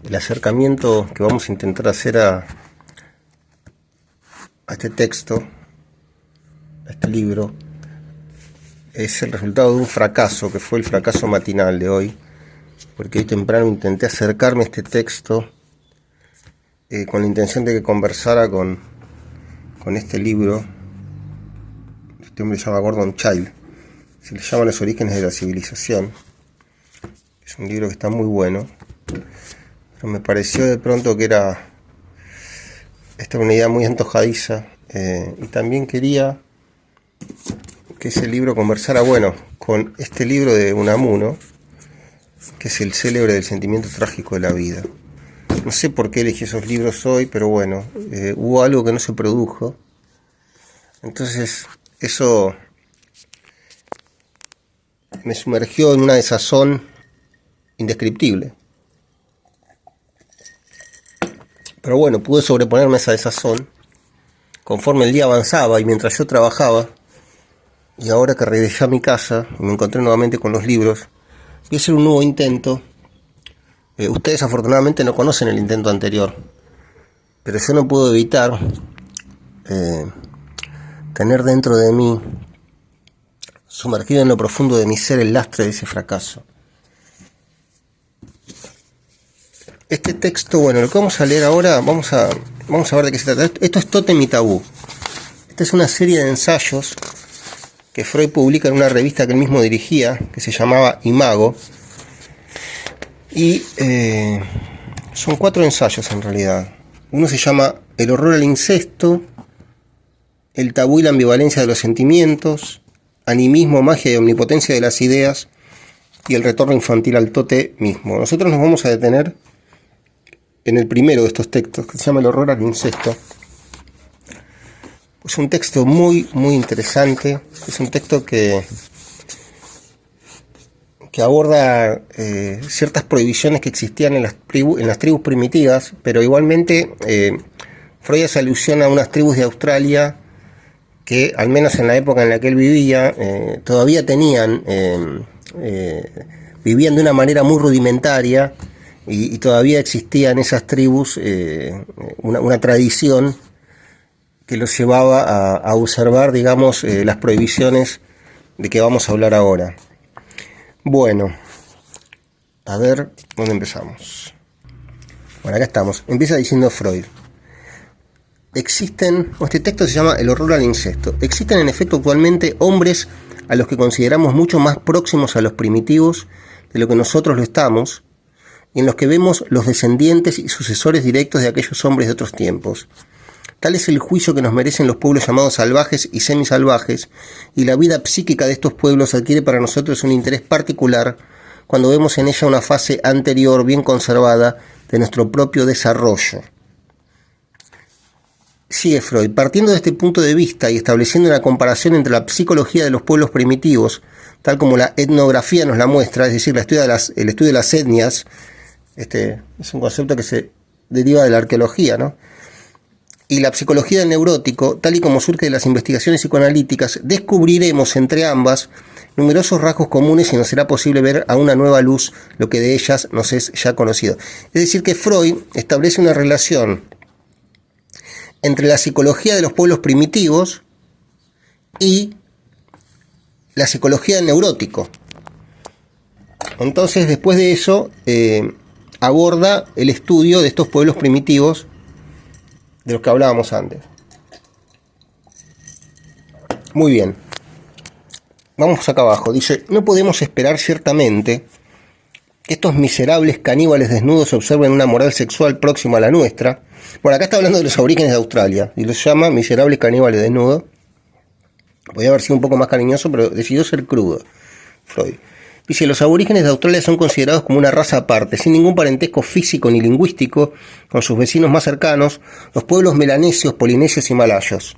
El acercamiento que vamos a intentar hacer a este texto, a este libro, es el resultado de un fracaso, que fue el fracaso matinal de hoy, porque hoy temprano intenté acercarme a este texto con la intención de que conversara con este libro. Este hombre se llama Gordon Childe, se le llama Los orígenes de la civilización. Es un libro que está muy bueno, pero me pareció de pronto que era una idea muy antojadiza, y también quería que ese libro conversara, con este libro de Unamuno, que es el célebre del sentimiento trágico de la vida. No sé por qué elegí esos libros hoy, pero hubo algo que no se produjo. Entonces, eso me sumergió en una desazón indescriptible. Pero pude sobreponerme a esa desazón conforme el día avanzaba y mientras yo trabajaba. Y ahora que regresé a mi casa y me encontré nuevamente con los libros, voy a hacer un nuevo intento. Ustedes afortunadamente no conocen el intento anterior, pero yo no puedo evitar tener dentro de mí, sumergido en lo profundo de mi ser, el lastre de ese fracaso. Este texto, lo que vamos a leer ahora, vamos a ver de qué se trata. Esto es Tótem y Tabú. Esta es una serie de ensayos que Freud publica en una revista que él mismo dirigía, que se llamaba Imago. Y son 4 ensayos en realidad. Uno se llama El horror al incesto, El tabú y la ambivalencia de los sentimientos, Animismo, magia y omnipotencia de las ideas, y El retorno infantil al totemismo. Nosotros nos vamos a detener en el primero de estos textos, que se llama El horror al incesto. Es un texto muy, muy interesante. Es un texto que aborda ciertas prohibiciones que existían en las tribus primitivas, pero igualmente Freud hace alusión a unas tribus de Australia que, al menos en la época en la que él vivía, todavía vivían de una manera muy rudimentaria, y todavía existía en esas tribus una tradición que los llevaba a observar, las prohibiciones de que vamos a hablar ahora. A ver, ¿dónde empezamos? Acá estamos. Empieza diciendo Freud. Este texto se llama El horror al incesto. Existen en efecto actualmente hombres a los que consideramos mucho más próximos a los primitivos de lo que nosotros lo estamos, y en los que vemos los descendientes y sucesores directos de aquellos hombres de otros tiempos. Tal es el juicio que nos merecen los pueblos llamados salvajes y semisalvajes, y la vida psíquica de estos pueblos adquiere para nosotros un interés particular cuando vemos en ella una fase anterior bien conservada de nuestro propio desarrollo. Sigue Freud, partiendo de este punto de vista y estableciendo una comparación entre la psicología de los pueblos primitivos, tal como la etnografía nos la muestra, es decir, el estudio de las etnias. Este es un concepto que se deriva de la arqueología, ¿no? Y la psicología del neurótico, tal y como surge de las investigaciones psicoanalíticas, descubriremos entre ambas numerosos rasgos comunes y nos será posible ver a una nueva luz lo que de ellas nos es ya conocido. Es decir, que Freud establece una relación entre la psicología de los pueblos primitivos y la psicología del neurótico. Entonces, después de eso, aborda el estudio de estos pueblos primitivos de los que hablábamos antes. Muy bien. Vamos acá abajo. Dice, no podemos esperar ciertamente que estos miserables caníbales desnudos observen una moral sexual próxima a la nuestra. Acá está hablando de los aborígenes de Australia y los llama miserables caníbales desnudos. Podría haber sido un poco más cariñoso, pero decidió ser crudo, Freud. Dice, los aborígenes de Australia son considerados como una raza aparte, sin ningún parentesco físico ni lingüístico con sus vecinos más cercanos, los pueblos melanesios, polinesios y malayos.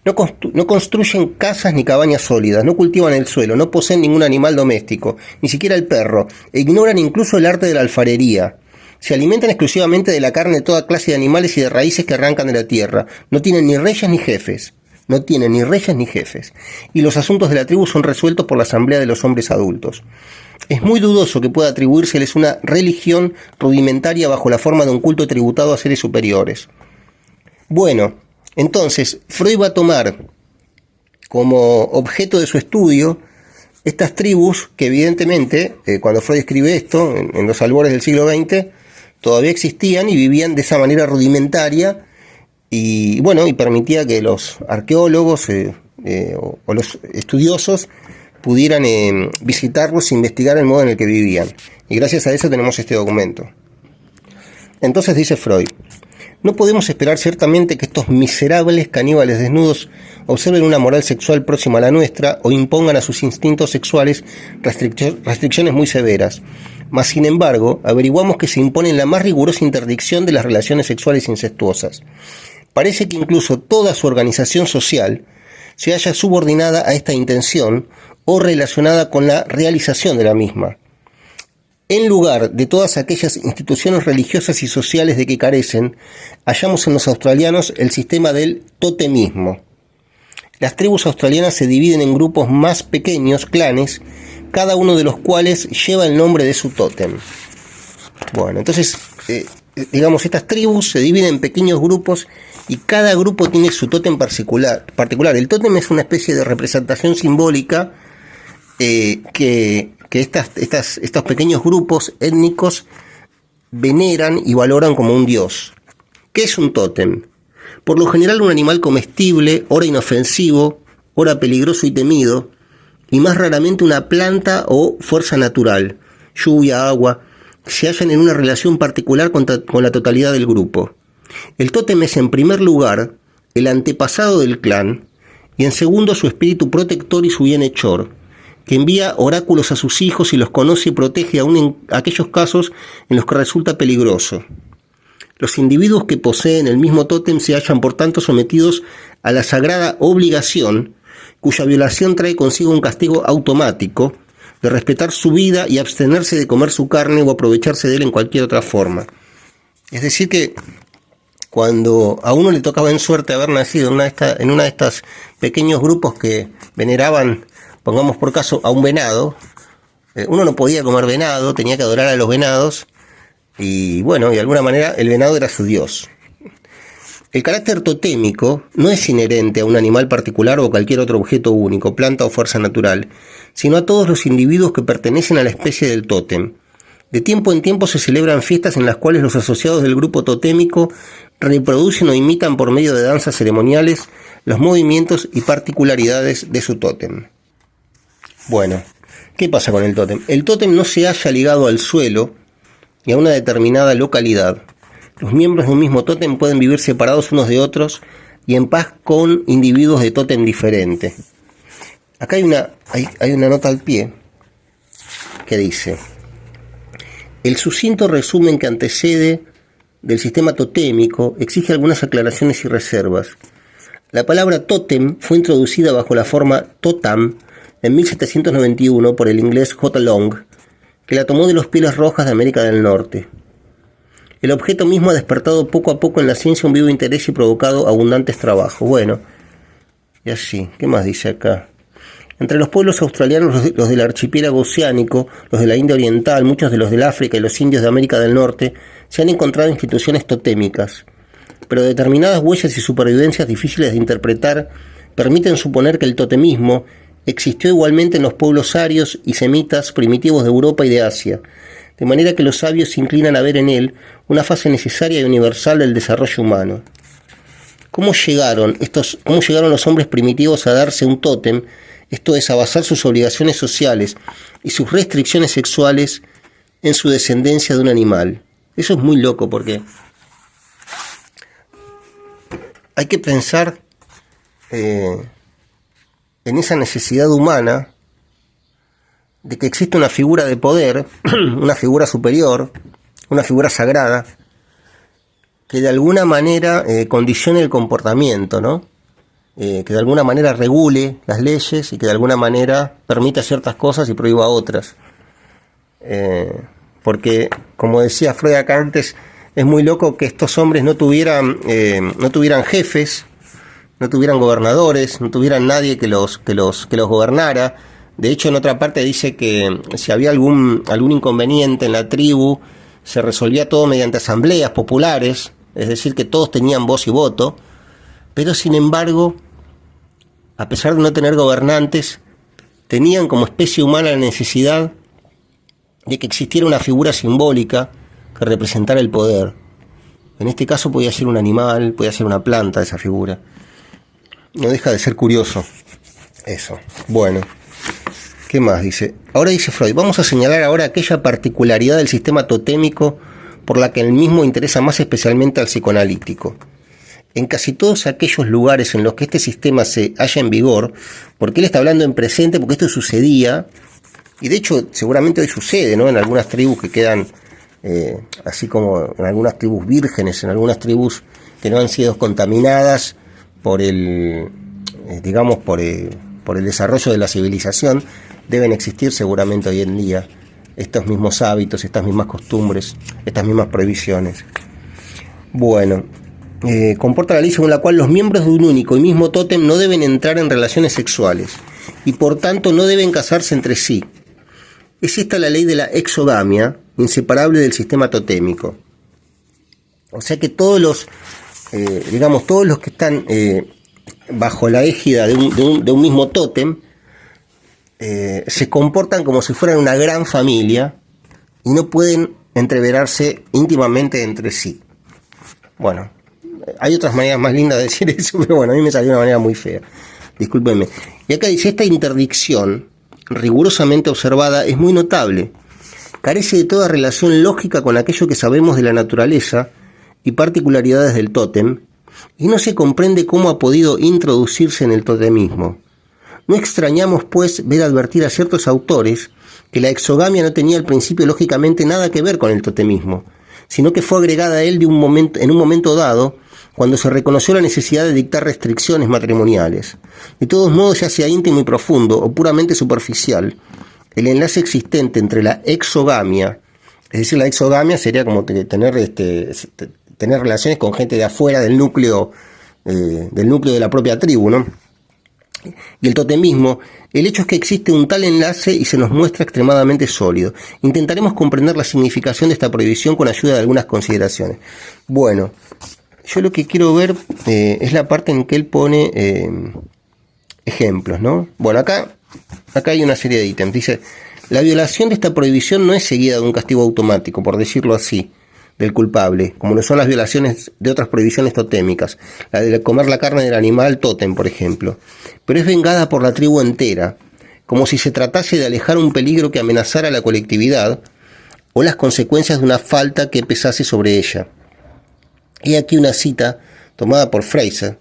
No construyen casas ni cabañas sólidas, no cultivan el suelo, no poseen ningún animal doméstico, ni siquiera el perro, e ignoran incluso el arte de la alfarería. Se alimentan exclusivamente de la carne de toda clase de animales y de raíces que arrancan de la tierra. No tienen ni reyes ni jefes. Y los asuntos de la tribu son resueltos por la asamblea de los hombres adultos. Es muy dudoso que pueda atribuírseles una religión rudimentaria bajo la forma de un culto tributado a seres superiores. Bueno, entonces Freud va a tomar como objeto de su estudio estas tribus que evidentemente, cuando Freud escribe esto, en los albores del siglo XX, todavía existían y vivían de esa manera rudimentaria, y bueno, y permitía que los arqueólogos o los estudiosos pudieran visitarlos e investigar el modo en el que vivían. Y gracias a eso tenemos este documento. Entonces dice Freud: no podemos esperar ciertamente que estos miserables caníbales desnudos observen una moral sexual próxima a la nuestra o impongan a sus instintos sexuales restricciones muy severas. Mas, sin embargo, averiguamos que se impone la más rigurosa interdicción de las relaciones sexuales incestuosas. Parece que incluso toda su organización social se halla subordinada a esta intención o relacionada con la realización de la misma. En lugar de todas aquellas instituciones religiosas y sociales de que carecen, hallamos en los australianos el sistema del totemismo. Las tribus australianas se dividen en grupos más pequeños, clanes, cada uno de los cuales lleva el nombre de su tótem. Bueno, entonces, digamos, estas tribus se dividen en pequeños grupos y cada grupo tiene su tótem particular. El tótem es una especie de representación simbólica que estos pequeños grupos étnicos veneran y valoran como un dios. ¿Qué es un tótem? Por lo general un animal comestible, ora inofensivo, ora peligroso y temido, y más raramente una planta o fuerza natural, lluvia, agua, que se hallan en una relación particular con la totalidad del grupo. El tótem es en primer lugar el antepasado del clan, y en segundo su espíritu protector y su bienhechor, que envía oráculos a sus hijos y los conoce y protege aún en aquellos casos en los que resulta peligroso. Los individuos que poseen el mismo tótem se hallan por tanto sometidos a la sagrada obligación, cuya violación trae consigo un castigo automático, de respetar su vida y abstenerse de comer su carne o aprovecharse de él en cualquier otra forma. Es decir que cuando a uno le tocaba en suerte haber nacido en una de estos pequeños grupos que veneraban, pongamos por caso, a un venado, uno no podía comer venado, tenía que adorar a los venados, y bueno, de alguna manera el venado era su dios. El carácter totémico no es inherente a un animal particular o a cualquier otro objeto único, planta o fuerza natural, sino a todos los individuos que pertenecen a la especie del tótem. De tiempo en tiempo se celebran fiestas en las cuales los asociados del grupo totémico reproducen o imitan por medio de danzas ceremoniales los movimientos y particularidades de su tótem. Bueno, ¿qué pasa con el tótem? El tótem no se halla ligado al suelo y a una determinada localidad. Los miembros de un mismo tótem pueden vivir separados unos de otros y en paz con individuos de tótem diferente. Acá hay una nota al pie que dice: el sucinto resumen que antecede del sistema totémico exige algunas aclaraciones y reservas. La palabra tótem fue introducida bajo la forma totam en 1791 por el inglés J. Long, que la tomó de los Pieles Rojas de América del Norte. El objeto mismo ha despertado poco a poco en la ciencia un vivo interés y provocado abundantes trabajos. Bueno, y así, ¿qué más dice acá? Entre los pueblos australianos, los del archipiélago oceánico, los de la India Oriental, muchos de los del África y los indios de América del Norte, se han encontrado instituciones totémicas, pero determinadas huellas y supervivencias difíciles de interpretar permiten suponer que el totemismo existió igualmente en los pueblos arios y semitas primitivos de Europa y de Asia, de manera que los sabios se inclinan a ver en él una fase necesaria y universal del desarrollo humano. ¿Cómo llegaron los hombres primitivos a darse un tótem, esto es, a basar sus obligaciones sociales y sus restricciones sexuales en su descendencia de un animal? Eso es muy loco porque hay que pensar en esa necesidad humana de que existe una figura de poder, una figura superior, una figura sagrada, que de alguna manera condicione el comportamiento, ¿no? Que de alguna manera regule las leyes y que de alguna manera permita ciertas cosas y prohíba otras. Porque, como decía Freud acá antes, es muy loco que estos hombres no tuvieran jefes, no tuvieran gobernadores, no tuvieran nadie que los gobernara, De hecho, en otra parte dice que si había algún inconveniente en la tribu, se resolvía todo mediante asambleas populares, es decir, que todos tenían voz y voto, pero sin embargo, a pesar de no tener gobernantes, tenían como especie humana la necesidad de que existiera una figura simbólica que representara el poder. En este caso podía ser un animal, podía ser una planta esa figura. No deja de ser curioso eso. Bueno, ¿qué más dice? Ahora dice Freud, vamos a señalar ahora aquella particularidad del sistema totémico por la que el mismo interesa más especialmente al psicoanalítico. En casi todos aquellos lugares en los que este sistema se halla en vigor, porque él está hablando en presente, porque esto sucedía, y de hecho seguramente hoy sucede, ¿no? En algunas tribus que quedan, así como en algunas tribus vírgenes, en algunas tribus que no han sido contaminadas por el, digamos, por el desarrollo de la civilización, deben existir seguramente hoy en día estos mismos hábitos, estas mismas costumbres, estas mismas prohibiciones. Bueno, comporta la ley según la cual los miembros de un único y mismo tótem no deben entrar en relaciones sexuales y por tanto no deben casarse entre sí. Es esta la ley de la exogamia, inseparable del sistema totémico. O sea que todos los, todos los que están bajo la égida de un mismo tótem, se comportan como si fueran una gran familia y no pueden entreverarse íntimamente entre sí. Bueno, hay otras maneras más lindas de decir eso, pero bueno, a mí me salió de una manera muy fea. Discúlpenme. Y acá dice, esta interdicción, rigurosamente observada, es muy notable. Carece de toda relación lógica con aquello que sabemos de la naturaleza y particularidades del tótem, y no se comprende cómo ha podido introducirse en el totemismo. No extrañamos, pues, ver advertir a ciertos autores que la exogamia no tenía al principio lógicamente nada que ver con el totemismo, sino que fue agregada a él en un momento dado, cuando se reconoció la necesidad de dictar restricciones matrimoniales. De todos modos, ya sea íntimo y profundo o puramente superficial, el enlace existente entre la exogamia, es decir, la exogamia sería como tener relaciones con gente de afuera del núcleo de la propia tribu, ¿no? Y el totemismo, el hecho es que existe un tal enlace y se nos muestra extremadamente sólido. Intentaremos comprender la significación de esta prohibición con ayuda de algunas consideraciones. Bueno, yo lo que quiero ver es la parte en que él pone ejemplos, ¿no? Bueno, acá hay una serie de ítems. Dice, la violación de esta prohibición no es seguida de un castigo automático, por decirlo así, del culpable, como lo son las violaciones de otras prohibiciones totémicas, la de comer la carne del animal tótem, por ejemplo, pero es vengada por la tribu entera, como si se tratase de alejar un peligro que amenazara a la colectividad o las consecuencias de una falta que pesase sobre ella. Y aquí una cita tomada por Fraser.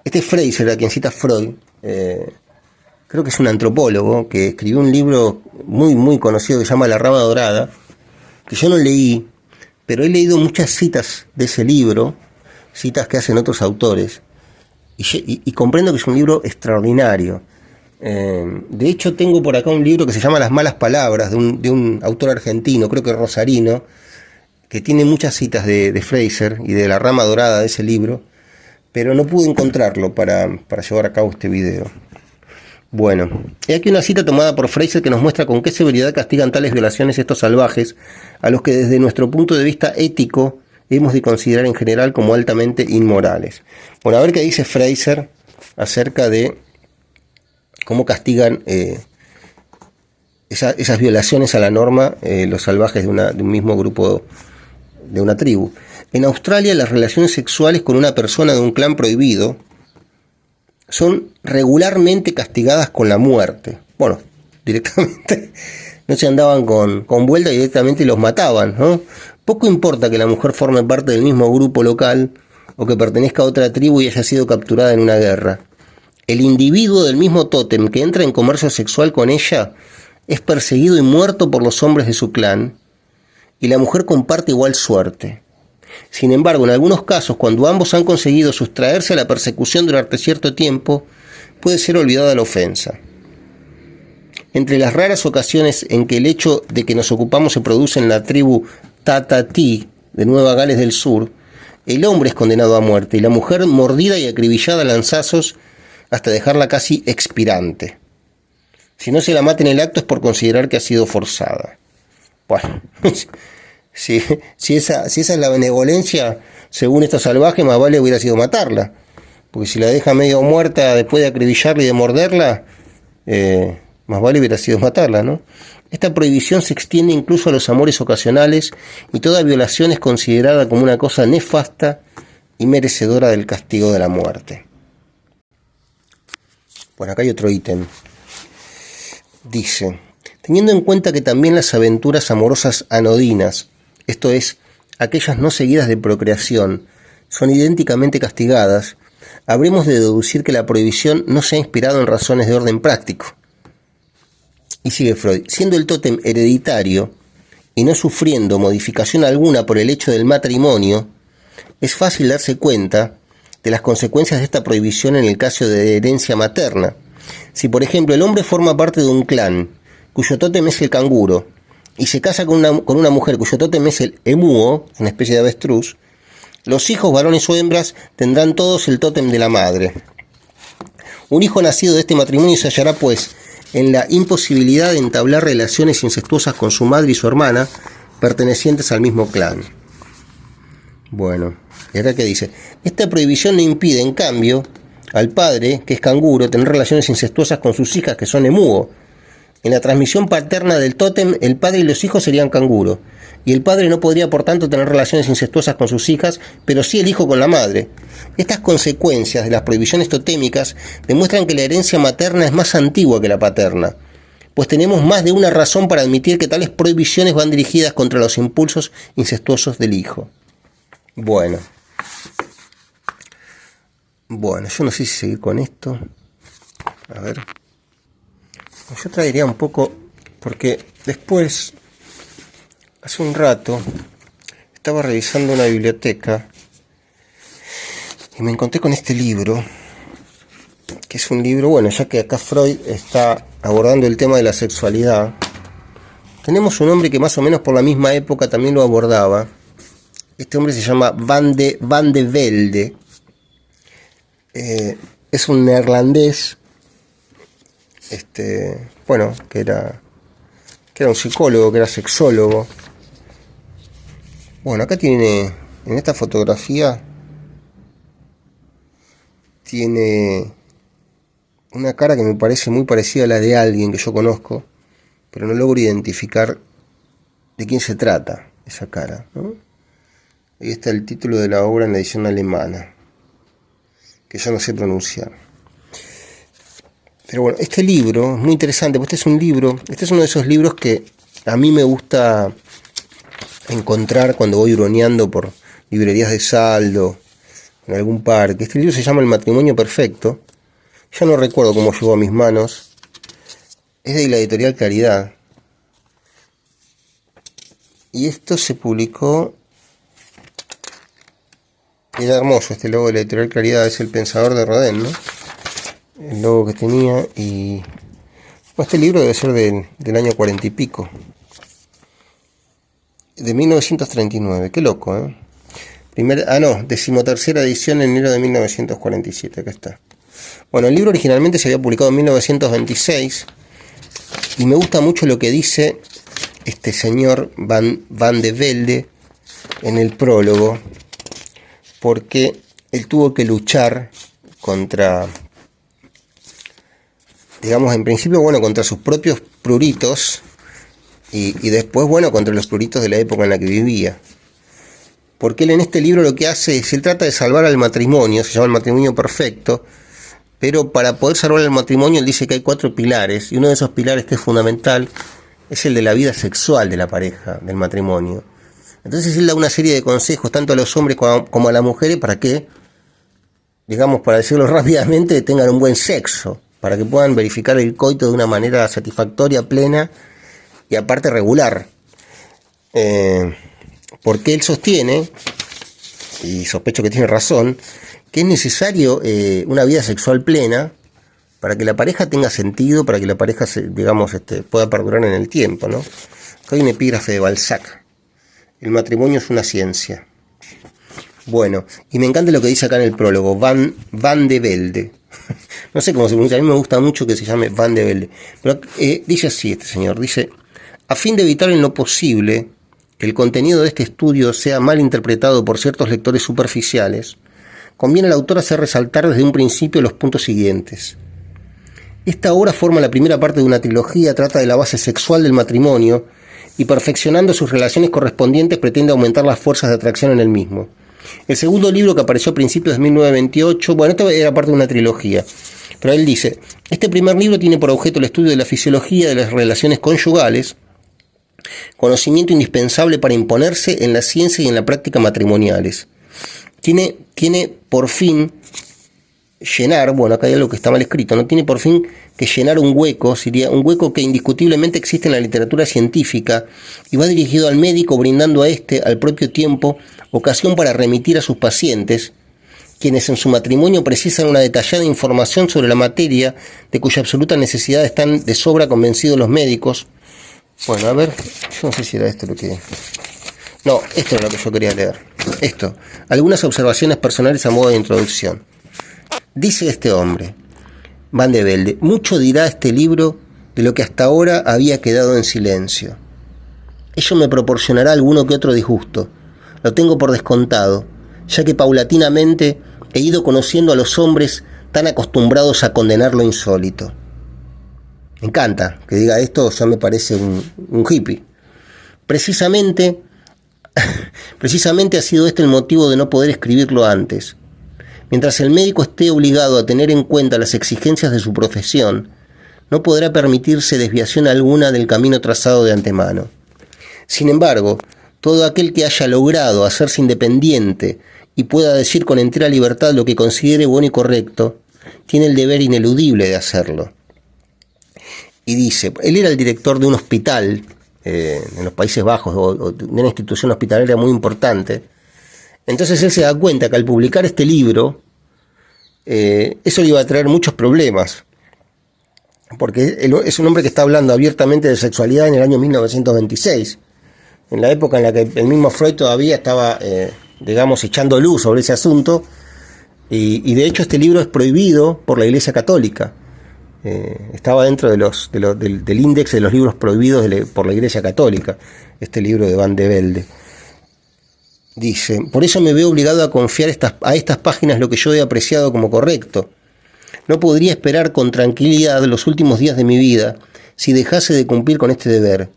Este Fraser, a quien cita Freud, creo que es un antropólogo que escribió un libro muy, muy conocido que se llama La Rama Dorada, que yo no leí, pero he leído muchas citas de ese libro, citas que hacen otros autores, y comprendo que es un libro extraordinario. De hecho, tengo por acá un libro que se llama Las malas palabras, de un autor argentino, creo que Rosarino, que tiene muchas citas de Fraser y de La Rama Dorada de ese libro, pero no pude encontrarlo para llevar a cabo este video. Bueno, hay aquí una cita tomada por Fraser que nos muestra con qué severidad castigan tales violaciones estos salvajes, a los que desde nuestro punto de vista ético hemos de considerar en general como altamente inmorales. Bueno, a ver qué dice Fraser acerca de cómo castigan esas violaciones a la norma los salvajes de un mismo grupo, de una tribu. En Australia, las relaciones sexuales con una persona de un clan prohibido son regularmente castigadas con la muerte. Bueno, directamente no se andaban con vuelta, directamente los mataban, ¿no? Poco importa que la mujer forme parte del mismo grupo local o que pertenezca a otra tribu y haya sido capturada en una guerra. El individuo del mismo tótem que entra en comercio sexual con ella es perseguido y muerto por los hombres de su clan, y la mujer comparte igual suerte. Sin embargo, en algunos casos, cuando ambos han conseguido sustraerse a la persecución durante cierto tiempo, puede ser olvidada la ofensa. Entre las raras ocasiones en que el hecho de que nos ocupamos se produce en la tribu Tatatí de Nueva Gales del Sur, el hombre es condenado a muerte y la mujer mordida y acribillada a lanzazos hasta dejarla casi expirante. Si no se la mata en el acto es por considerar que ha sido forzada. Bueno, si esa es la benevolencia, según estos salvajes, más vale hubiera sido matarla. Porque si la deja medio muerta después de acribillarla y de morderla, más vale hubiera sido matarla, ¿no? Esta prohibición se extiende incluso a los amores ocasionales y toda violación es considerada como una cosa nefasta y merecedora del castigo de la muerte. Bueno, acá hay otro ítem. Dice, teniendo en cuenta que también las aventuras amorosas anodinas, esto es, aquellas no seguidas de procreación, son idénticamente castigadas, habremos de deducir que la prohibición no se ha inspirado en razones de orden práctico. Y sigue Freud, siendo el tótem hereditario y no sufriendo modificación alguna por el hecho del matrimonio, es fácil darse cuenta de las consecuencias de esta prohibición en el caso de herencia materna. Si, por ejemplo, el hombre forma parte de un clan cuyo tótem es el canguro y se casa con una mujer cuyo tótem es el emúo, una especie de avestruz, los hijos, varones o hembras, tendrán todos el tótem de la madre. Un hijo nacido de este matrimonio se hallará, pues, en la imposibilidad de entablar relaciones incestuosas con su madre y su hermana, pertenecientes al mismo clan. Bueno, y acá que dice, esta prohibición no impide, en cambio, al padre, que es canguro, tener relaciones incestuosas con sus hijas, que son emúo. En la transmisión paterna del tótem, el padre y los hijos serían canguro, y el padre no podría, por tanto, tener relaciones incestuosas con sus hijas, pero sí el hijo con la madre. Estas consecuencias de las prohibiciones totémicas demuestran que la herencia materna es más antigua que la paterna, pues tenemos más de una razón para admitir que tales prohibiciones van dirigidas contra los impulsos incestuosos del hijo. Bueno, yo no sé si seguir con esto. A ver. Yo traería un poco, porque después, hace un rato, estaba revisando una biblioteca y me encontré con este libro, que es un libro, bueno, ya que acá Freud está abordando el tema de la sexualidad, tenemos un hombre que más o menos por la misma época también lo abordaba. Este hombre se llama Van de Velde. Es un neerlandés, que era un psicólogo, que era sexólogo. Bueno, acá tiene, en esta fotografía, tiene una cara que me parece muy parecida a la de alguien que yo conozco, pero no logro identificar de quién se trata esa cara, ¿no? Ahí está el título de la obra en la edición alemana, que yo no sé pronunciar. Pero bueno, este libro es muy interesante, porque este es uno de esos libros que a mí me gusta encontrar cuando voy huroneando por librerías de saldo, en algún parque. Este libro se llama El matrimonio perfecto. Ya no recuerdo cómo llegó a mis manos. Es de la editorial Claridad. Y esto se publicó... Era hermoso este logo de la editorial Claridad, es el Pensador de Rodin, ¿no? El logo que tenía. Y bueno, este libro debe ser del año 40 y pico, de 1939, qué loco, ¿eh? Decimotercera edición en enero de 1947, acá está. Bueno, el libro originalmente se había publicado en 1926 y me gusta mucho lo que dice este señor Van de Velde en el prólogo, porque él tuvo que luchar contra, digamos, en principio, bueno, contra sus propios pruritos y después, bueno, contra los pruritos de la época en la que vivía. Porque él en este libro lo que hace es, él trata de salvar al matrimonio, se llama El matrimonio perfecto, pero para poder salvar el matrimonio él dice que hay 4 pilares, y uno de esos pilares que es fundamental es el de la vida sexual de la pareja, del matrimonio. Entonces él da una serie de consejos tanto a los hombres como a las mujeres para que, digamos, para decirlo rápidamente, tengan un buen sexo, para que puedan verificar el coito de una manera satisfactoria, plena y aparte regular. Porque él sostiene, y sospecho que tiene razón, que es necesario una vida sexual plena para que la pareja tenga sentido, para que la pareja pueda perdurar en el tiempo, ¿no? Hay un epígrafe de Balzac: el matrimonio es una ciencia. Bueno, y me encanta lo que dice acá en el prólogo, Van de Velde. No sé cómo se pronuncia, a mí me gusta mucho que se llame Van de Velde. Pero dice así este señor, dice, a fin de evitar en lo posible que el contenido de este estudio sea mal interpretado por ciertos lectores superficiales, conviene al autor hacer resaltar desde un principio los puntos siguientes. Esta obra forma la primera parte de una trilogía, trata de la base sexual del matrimonio y perfeccionando sus relaciones correspondientes pretende aumentar las fuerzas de atracción en el mismo. El segundo libro, que apareció a principios de 1928, bueno, esto era parte de una trilogía, pero él dice, este primer libro tiene por objeto el estudio de la fisiología de las relaciones conyugales, conocimiento indispensable para imponerse en la ciencia y en la práctica matrimoniales. Tiene por fin llenar, bueno, acá hay algo que está mal escrito, no tiene por fin que llenar un hueco, sería un hueco que indiscutiblemente existe en la literatura científica y va dirigido al médico, brindando a este, al propio tiempo, ocasión para remitir a sus pacientes, quienes en su matrimonio precisan una detallada información sobre la materia de cuya absoluta necesidad están de sobra convencidos los médicos. Bueno, a ver, yo no sé si era esto lo que... No, esto era lo que yo quería leer. Esto, algunas observaciones personales a modo de introducción. Dice este hombre, Van de Velde, mucho dirá este libro de lo que hasta ahora había quedado en silencio. Ello me proporcionará alguno que otro disgusto. Lo tengo por descontado, ya que paulatinamente he ido conociendo a los hombres tan acostumbrados a condenar lo insólito. Me encanta que diga esto, ya me parece un hippie. Precisamente ha sido este el motivo de no poder escribirlo antes. Mientras el médico esté obligado a tener en cuenta las exigencias de su profesión, no podrá permitirse desviación alguna del camino trazado de antemano. Sin embargo, todo aquel que haya logrado hacerse independiente y pueda decir con entera libertad lo que considere bueno y correcto, tiene el deber ineludible de hacerlo. Y dice, él era el director de un hospital en los Países Bajos, o de una institución hospitalaria muy importante. Entonces él se da cuenta que al publicar este libro, eso le iba a traer muchos problemas, porque es un hombre que está hablando abiertamente de sexualidad en el año 1926, en la época en la que el mismo Freud todavía estaba, echando luz sobre ese asunto, y de hecho este libro es prohibido por la Iglesia Católica. Estaba dentro del índice de los libros prohibidos por la Iglesia Católica, este libro de Van de Velde. Dice, por eso me veo obligado a confiar a estas páginas lo que yo he apreciado como correcto. No podría esperar con tranquilidad los últimos días de mi vida si dejase de cumplir con este deber.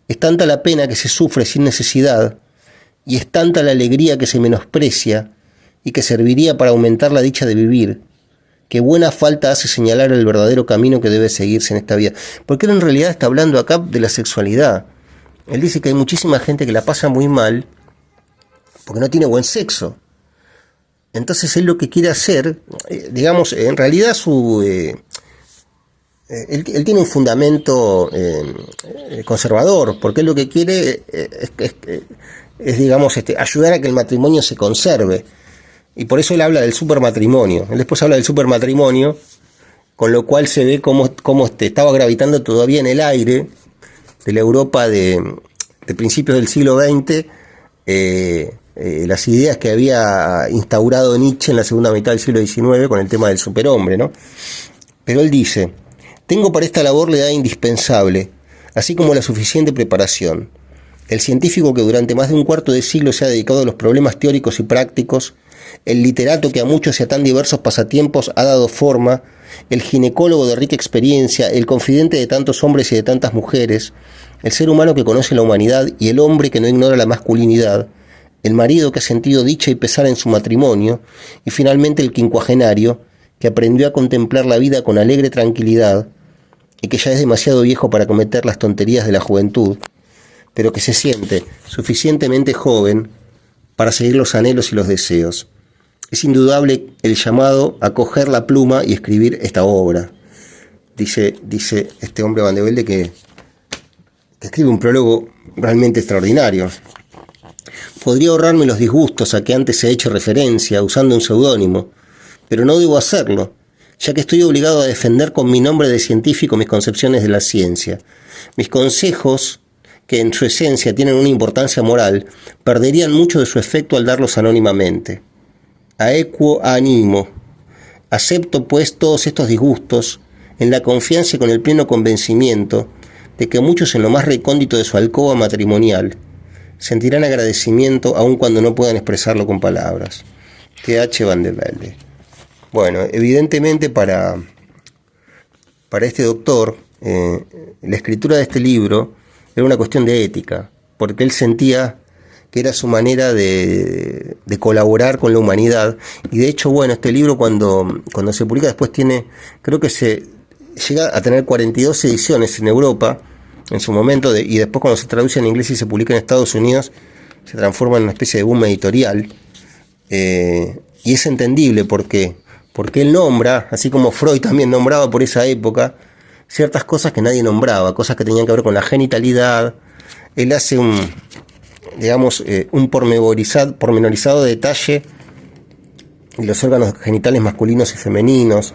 Es tanta la pena que se sufre sin necesidad, y es tanta la alegría que se menosprecia y que serviría para aumentar la dicha de vivir, que buena falta hace señalar el verdadero camino que debe seguirse en esta vida. Porque él en realidad está hablando acá de la sexualidad. Él dice que hay muchísima gente que la pasa muy mal porque no tiene buen sexo. Entonces él lo que quiere hacer, en realidad él tiene un fundamento conservador, porque él lo que quiere es ayudar a que el matrimonio se conserve. Y por eso él habla del supermatrimonio. Él después habla del supermatrimonio, con lo cual se ve cómo estaba gravitando todavía en el aire de la Europa de principios del siglo XX, las ideas que había instaurado Nietzsche en la segunda mitad del siglo XIX con el tema del superhombre, ¿no? Pero él dice, tengo para esta labor la edad indispensable, así como la suficiente preparación. El científico que durante más de un cuarto de siglo se ha dedicado a los problemas teóricos y prácticos, el literato que a muchos y a tan diversos pasatiempos ha dado forma, el ginecólogo de rica experiencia, el confidente de tantos hombres y de tantas mujeres, el ser humano que conoce la humanidad y el hombre que no ignora la masculinidad, el marido que ha sentido dicha y pesar en su matrimonio, y finalmente el quincuagenario, que aprendió a contemplar la vida con alegre tranquilidad y que ya es demasiado viejo para cometer las tonterías de la juventud, pero que se siente suficientemente joven para seguir los anhelos y los deseos. Es indudable el llamado a coger la pluma y escribir esta obra. Dice este hombre Van de Velde que escribe un prólogo realmente extraordinario. Podría ahorrarme los disgustos a que antes he hecho referencia usando un seudónimo, pero no debo hacerlo, ya que estoy obligado a defender con mi nombre de científico mis concepciones de la ciencia. Mis consejos, que en su esencia tienen una importancia moral, perderían mucho de su efecto al darlos anónimamente. Aequo animo, Acepto, pues, todos estos disgustos en la confianza y con el pleno convencimiento de que muchos en lo más recóndito de su alcoba matrimonial sentirán agradecimiento aun cuando no puedan expresarlo con palabras. T.H. Van der Velde. Bueno, evidentemente para este doctor, la escritura de este libro era una cuestión de ética, porque él sentía que era su manera de colaborar con la humanidad. Y de hecho, bueno, este libro cuando se publica después tiene, creo que se llega a tener 42 ediciones en Europa en su momento, y después cuando se traduce en inglés y se publica en Estados Unidos, se transforma en una especie de boom editorial. Y es entendible porque él nombra, así como Freud también nombraba por esa época, ciertas cosas que nadie nombraba, cosas que tenían que ver con la genitalidad. Él hace un pormenorizado detalle de los órganos genitales masculinos y femeninos,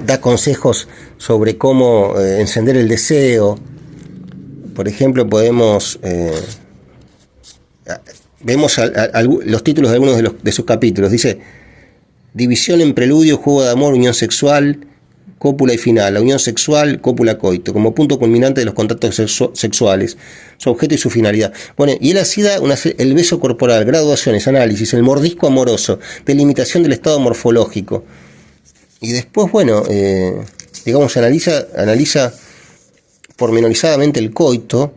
da consejos sobre cómo encender el deseo. Por ejemplo, vemos los títulos de algunos de sus capítulos. Dice: división en preludio, juego de amor, unión sexual, cópula y final. La unión sexual, cópula, coito, como punto culminante de los contactos sexuales, su objeto y su finalidad. Bueno, y él hacía el beso corporal, graduaciones, análisis, el mordisco amoroso, delimitación del estado morfológico. Y después, bueno, analiza pormenorizadamente el coito,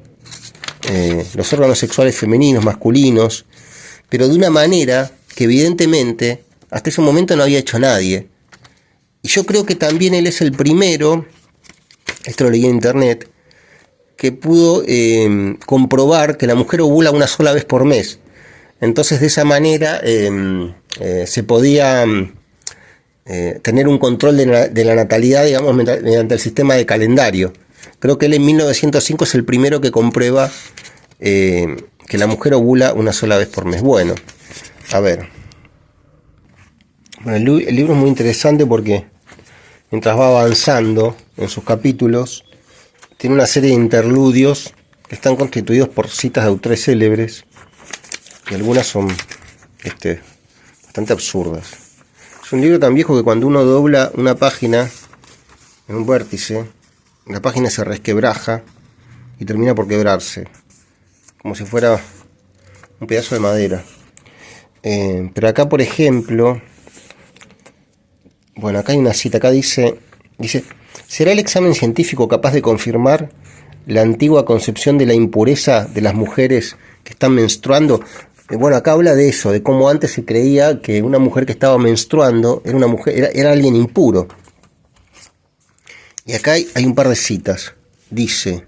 los órganos sexuales femeninos, masculinos, pero de una manera que evidentemente hasta ese momento no había hecho nadie. Y yo creo que también él es el primero, esto lo leí en internet, que pudo comprobar que la mujer ovula una sola vez por mes. Entonces de esa manera se podía tener un control de la natalidad, digamos, mediante el sistema de calendario. Creo que él en 1905 es el primero que comprueba que la mujer ovula una sola vez por mes. Bueno, a ver. Bueno, el libro es muy interesante porque mientras va avanzando en sus capítulos, tiene una serie de interludios que están constituidos por citas de autores célebres, y algunas son bastante absurdas. Es un libro tan viejo que cuando uno dobla una página en un vértice, la página se resquebraja y termina por quebrarse, como si fuera un pedazo de madera. Pero acá, por ejemplo, bueno, acá hay una cita, acá dice, ¿será el examen científico capaz de confirmar la antigua concepción de la impureza de las mujeres que están menstruando? Bueno, acá habla de eso, de cómo antes se creía que una mujer que estaba menstruando era una mujer, era alguien impuro. Y acá hay un par de citas. Dice: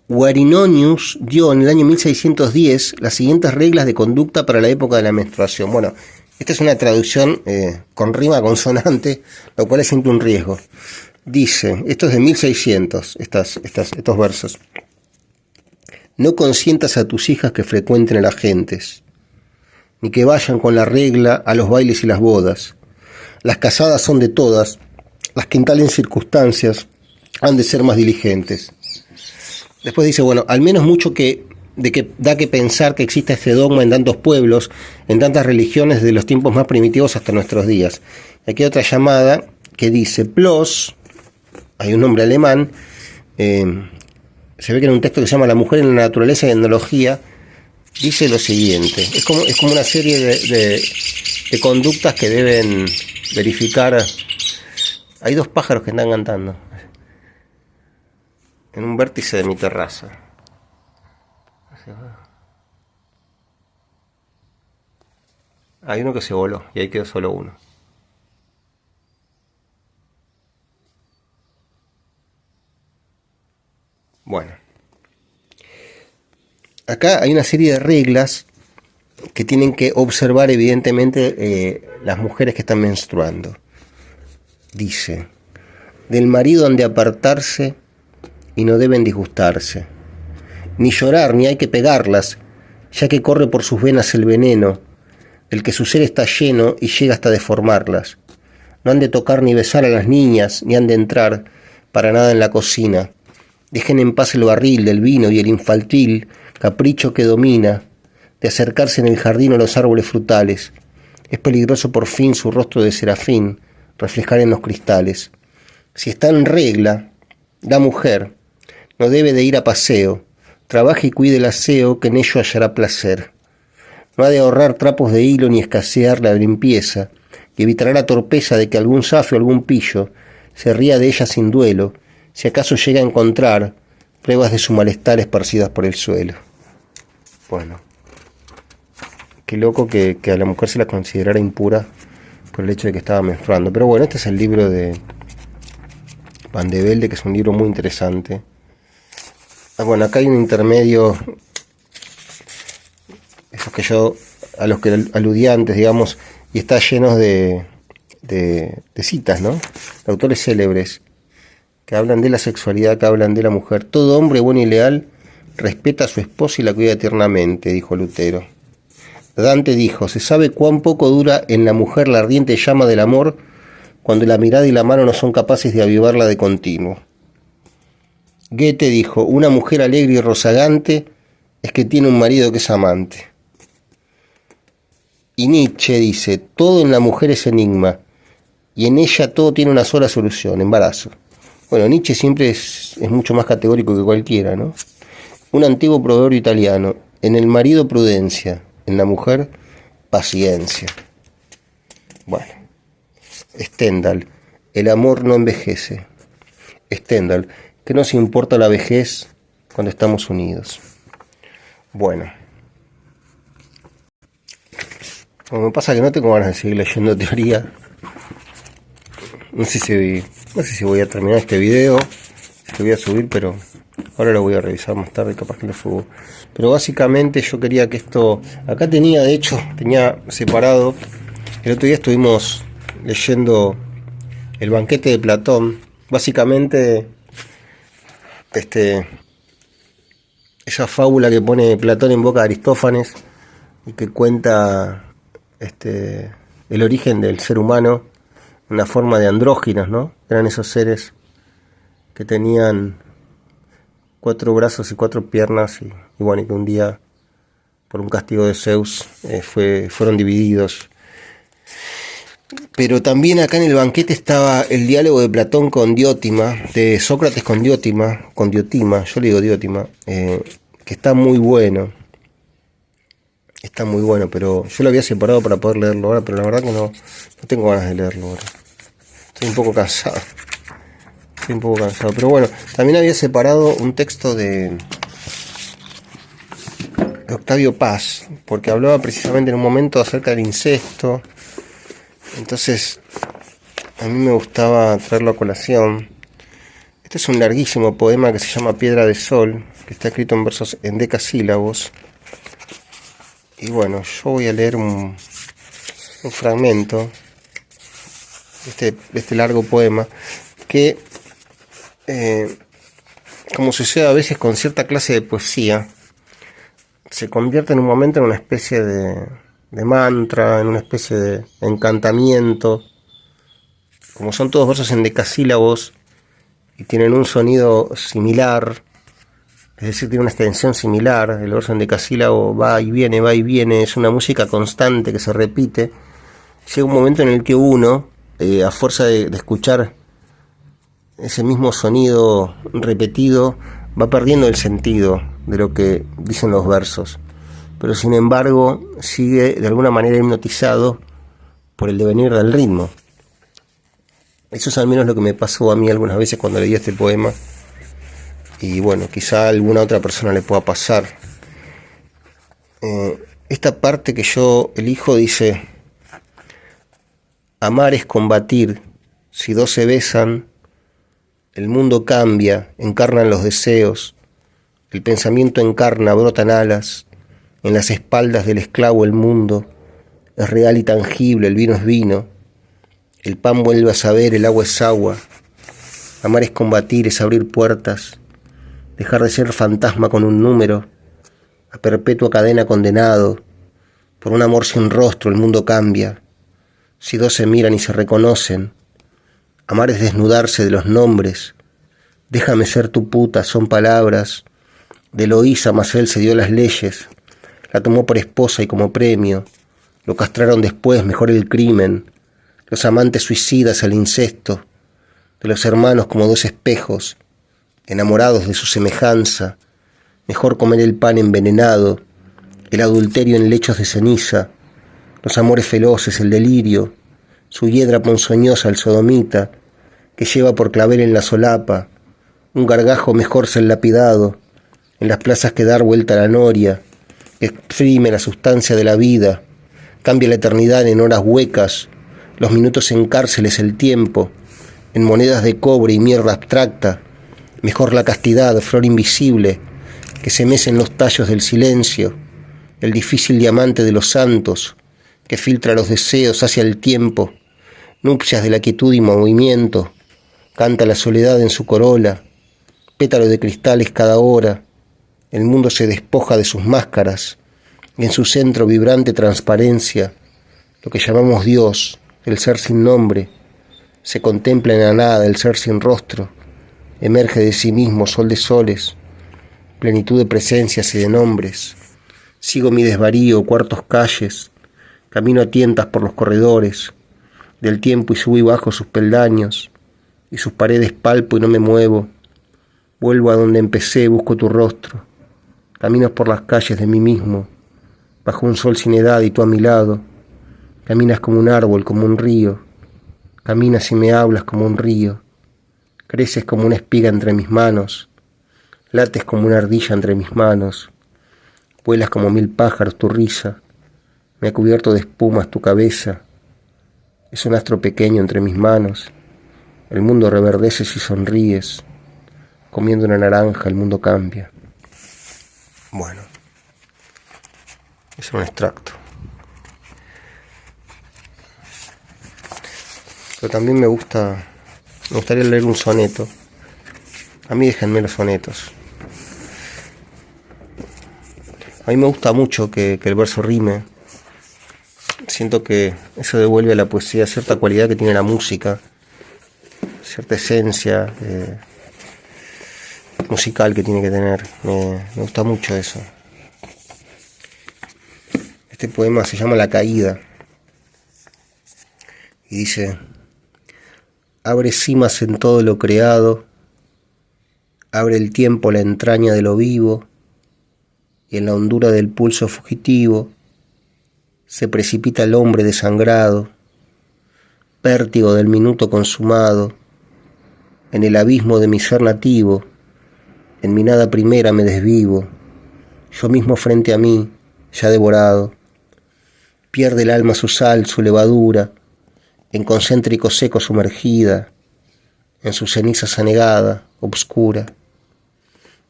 Guarinonius dio en el año 1610 las siguientes reglas de conducta para la época de la menstruación. Bueno, esta es una traducción con rima consonante, lo cual es siempre un riesgo. Dice, esto es de 1600, estos versos: no consientas a tus hijas que frecuenten a las gentes, ni que vayan con la regla a los bailes y las bodas. Las casadas son de todas, las que en tales circunstancias han de ser más diligentes. Después dice, bueno, al menos mucho da que pensar que existe este dogma en tantos pueblos, en tantas religiones, desde los tiempos más primitivos hasta nuestros días. Aquí hay otra llamada que dice, Ploss, hay un nombre alemán, se ve que en un texto que se llama La mujer en la naturaleza y etnología, dice lo siguiente, es como una serie de conductas que deben verificar. Hay dos pájaros que están cantando en un vértice de mi terraza. Hay uno que se voló y ahí quedó solo uno. Bueno, acá hay una serie de reglas que tienen que observar evidentemente las mujeres que están menstruando. Dice, del marido han de apartarse y no deben disgustarse, ni llorar ni hay que pegarlas, ya que corre por sus venas el veneno, el que su ser está lleno y llega hasta deformarlas. No han de tocar ni besar a las niñas, ni han de entrar para nada en la cocina. Dejen en paz el barril del vino y el infantil capricho que domina de acercarse en el jardín a los árboles frutales. Es peligroso por fin su rostro de serafín reflejar en los cristales. Si está en regla, la mujer no debe de ir a paseo. Trabaje y cuide el aseo, que en ello hallará placer. No ha de ahorrar trapos de hilo ni escasear la limpieza, y evitará la torpeza de que algún zafio o algún pillo se ría de ella sin duelo, si acaso llega a encontrar pruebas de su malestar esparcidas por el suelo. Bueno, qué loco que a la mujer se la considerara impura por el hecho de que estaba menstruando. Pero bueno, este es el libro de Van de Velde, que es un libro muy interesante. Bueno, acá hay un intermedio, esos que yo, a los que aludía antes, digamos, y está lleno de citas, ¿no? De autores célebres que hablan de la sexualidad, que hablan de la mujer. Todo hombre bueno y leal respeta a su esposa y la cuida eternamente, dijo Lutero. Dante dijo, se sabe cuán poco dura en la mujer la ardiente llama del amor cuando la mirada y la mano no son capaces de avivarla de continuo. Goethe dijo, una mujer alegre y rozagante es que tiene un marido que es amante. Y Nietzsche dice, todo en la mujer es enigma, y en ella todo tiene una sola solución, embarazo. Bueno, Nietzsche siempre es mucho más categórico que cualquiera, ¿no? Un antiguo proverbio italiano, en el marido prudencia, en la mujer paciencia. Bueno, Stendhal, el amor no envejece. Stendhal, ¿qué nos importa la vejez cuando estamos unidos? Bueno, me pasa que no tengo ganas de seguir leyendo teoría. No sé si voy a terminar este video, si lo voy a subir, pero ahora lo voy a revisar más tarde, capaz que lo subo. Pero básicamente yo quería que esto... Acá tenía separado... El otro día estuvimos leyendo El banquete de Platón. Básicamente, esa fábula que pone Platón en boca de Aristófanes y que cuenta el origen del ser humano, una forma de andróginos, ¿no? Eran esos seres que tenían 4 brazos y 4 piernas y bueno, y que un día por un castigo de Zeus fueron divididos. Pero también acá en el banquete estaba el diálogo de Platón con Diótima, de Sócrates con Diotima, yo le digo Diótima, que está muy bueno, pero yo lo había separado para poder leerlo ahora, pero la verdad que no tengo ganas de leerlo ahora. Estoy un poco cansado, pero bueno, también había separado un texto de Octavio Paz, porque hablaba precisamente en un momento acerca del incesto. Entonces a mí me gustaba traerlo a colación. Este es un larguísimo poema que se llama Piedra de Sol, que está escrito en versos en decasílabos. Y bueno, yo voy a leer un fragmento de este largo poema que, como sucede a veces con cierta clase de poesía, se convierte en un momento en una especie de mantra, en una especie de encantamiento. Como son todos versos en decasílabos y tienen un sonido similar, es decir, tiene una extensión similar, el verso en decasílabo va y viene, es una música constante que se repite. Llega un momento en el que uno, a fuerza de escuchar ese mismo sonido repetido, va perdiendo el sentido de lo que dicen los versos, pero sin embargo sigue de alguna manera hipnotizado por el devenir del ritmo. Eso es al menos lo que me pasó a mí algunas veces cuando leí este poema, y bueno, quizá a alguna otra persona le pueda pasar. Esta parte que yo elijo dice: amar es combatir, si dos se besan, el mundo cambia, encarnan los deseos, el pensamiento encarna, brotan alas, en las espaldas del esclavo el mundo es real y tangible, el vino es vino, el pan vuelve a saber, el agua es agua. Amar es combatir, es abrir puertas, dejar de ser fantasma con un número, a perpetua cadena condenado. Por un amor sin rostro el mundo cambia, si dos se miran y se reconocen. Amar es desnudarse de los nombres, déjame ser tu puta, son palabras. De Eloísa Macel se dio las leyes, la tomó por esposa y como premio, Lo castraron después, mejor el crimen, los amantes suicidas al incesto, de los hermanos como dos espejos, enamorados de su semejanza, mejor comer el pan envenenado, el adulterio en lechos de ceniza, los amores feroces, el delirio, su hiedra ponzoñosa al sodomita, que lleva por clavel en la solapa, un gargajo mejor ser lapidado, en las plazas que dar vuelta a la noria, que exprime la sustancia de la vida, cambia la eternidad en horas huecas, los minutos en cárceles, el tiempo, en monedas de cobre y mierda abstracta, mejor la castidad, flor invisible, que se mece en los tallos del silencio, el difícil diamante de los santos, que filtra los deseos hacia el tiempo, nupcias de la quietud y movimiento, canta la soledad en su corola, pétalo de cristales cada hora, el mundo se despoja de sus máscaras, y en su centro vibrante transparencia, lo que llamamos Dios, el ser sin nombre, se contempla en la nada, el ser sin rostro, emerge de sí mismo, sol de soles, plenitud de presencias y de nombres. Sigo mi desvarío, cuartos calles, camino a tientas por los corredores del tiempo y subo y bajo sus peldaños, y sus paredes palpo y no me muevo. Vuelvo a donde empecé, busco tu rostro, caminas por las calles de mí mismo, bajo un sol sin edad y tú a mi lado, caminas como un árbol, como un río, caminas y me hablas como un río, creces como una espiga entre mis manos, lates como una ardilla entre mis manos, vuelas como 1000 pájaros tu risa, me ha cubierto de espumas tu cabeza, es un astro pequeño entre mis manos, el mundo reverdece si sonríes, comiendo una naranja el mundo cambia. Bueno, es un extracto. Pero también me gustaría leer un soneto. A mí déjenme los sonetos. A mí me gusta mucho que el verso rime. Siento que eso devuelve a la poesía cierta cualidad que tiene la música, cierta esencia musical que tiene que tener. Me gusta mucho eso. Este poema se llama La Caída y dice: abre cimas en todo lo creado, abre el tiempo la entraña de lo vivo, y en la hondura del pulso fugitivo se precipita el hombre desangrado, vértigo del minuto consumado, en el abismo de mi ser nativo, en mi nada primera me desvivo, yo mismo frente a mí, ya devorado, pierde el alma su sal, su levadura, en concéntrico seco sumergida, en sus cenizas anegada, obscura.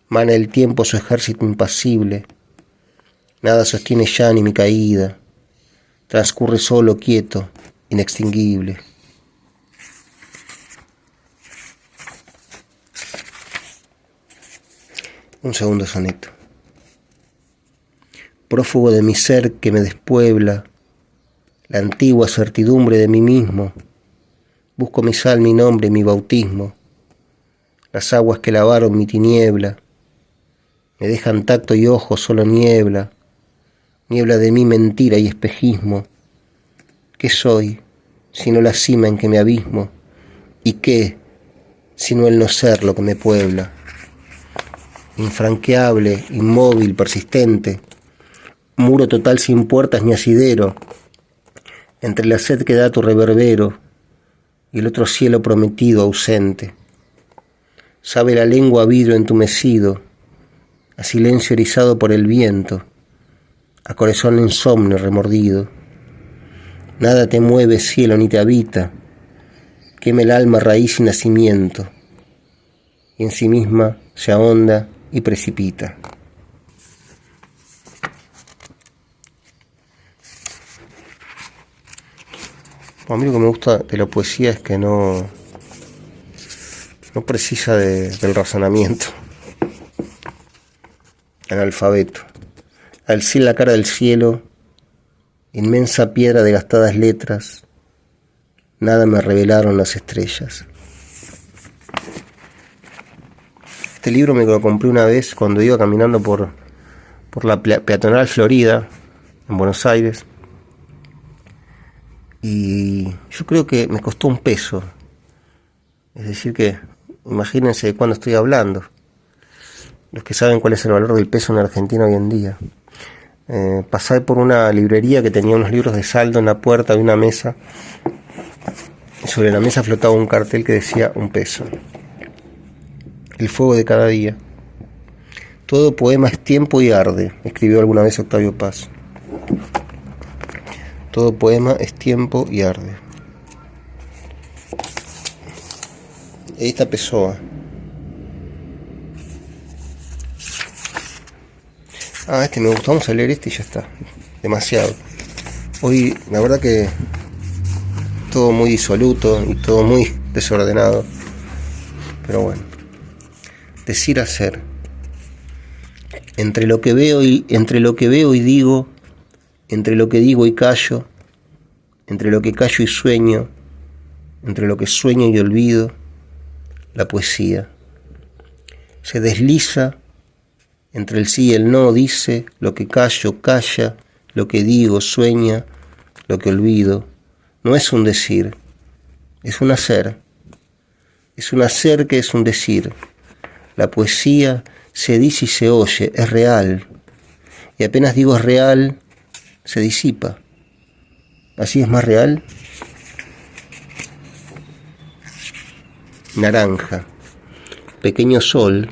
Mana el tiempo su ejército impasible, nada sostiene ya ni mi caída, transcurre solo, quieto, inextinguible. Un segundo soneto. Prófugo de mi ser que me despuebla, la antigua certidumbre de mí mismo, busco mi sal, mi nombre, mi bautismo, las aguas que lavaron mi tiniebla, me dejan tacto y ojo, solo niebla, niebla de mí mentira y espejismo. ¿Qué soy, sino la cima en que me abismo? ¿Y qué, sino el no ser lo que me puebla? Infranqueable, inmóvil, persistente, muro total sin puertas ni asidero, entre la sed que da tu reverbero y el otro cielo prometido ausente. Sabe la lengua a vidrio entumecido, a silencio erizado por el viento, a corazón insomnio remordido. Nada te mueve, cielo, ni te habita, quema el alma raíz y nacimiento, y en sí misma se ahonda y precipita. A mí lo que me gusta de la poesía es que no precisa del razonamiento. Analfabeto. Alcé la cara del cielo, inmensa piedra de gastadas letras, nada me revelaron las estrellas. Este libro me lo compré una vez cuando iba caminando por la peatonal Florida, en Buenos Aires. y yo creo que me costó un peso. Es decir que, imagínense de cuándo estoy hablando, los que saben cuál es el valor del peso en Argentina hoy en día. Pasé por una librería que tenía unos libros de saldo en la puerta de una mesa, y sobre la mesa flotaba un cartel que decía 1 peso. El fuego de cada día. Todo poema es tiempo y arde, escribió alguna vez Octavio Paz. Todo poema es tiempo y arde. Ahí está Pessoa. Me gusta, vamos a leer este y ya está. Demasiado. Hoy, la verdad que todo muy disoluto y todo muy desordenado. Pero bueno. Decir, hacer. Entre lo que veo y digo, entre lo que digo y callo, entre lo que callo y sueño, entre lo que sueño y olvido, la poesía se desliza entre el sí y el no, dice lo que callo, calla, lo que digo, sueña, lo que olvido. No es un decir, es un hacer. Es un hacer que es un decir. La poesía se dice y se oye, es real. Y apenas digo es real, se disipa. ¿Así es más real? Naranja. Pequeño sol,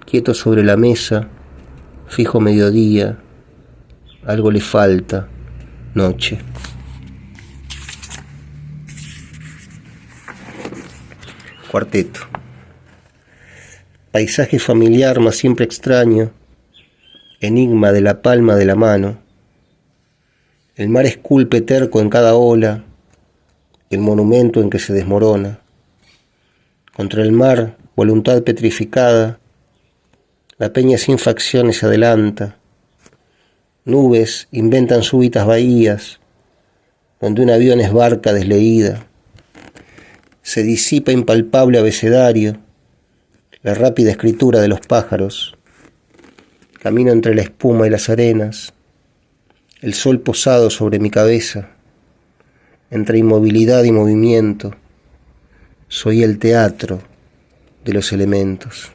quieto sobre la mesa, fijo mediodía, algo le falta, noche. Cuarteto. Paisaje familiar, mas siempre extraño, enigma de la palma de la mano. El mar esculpe terco en cada ola, el monumento en que se desmorona. Contra el mar, voluntad petrificada, la peña sin facciones se adelanta. Nubes inventan súbitas bahías, donde un avión es barca desleída. Se disipa impalpable abecedario, la rápida escritura de los pájaros. Camino entre la espuma y las arenas, el sol posado sobre mi cabeza. Entre inmovilidad y movimiento, soy el teatro de los elementos.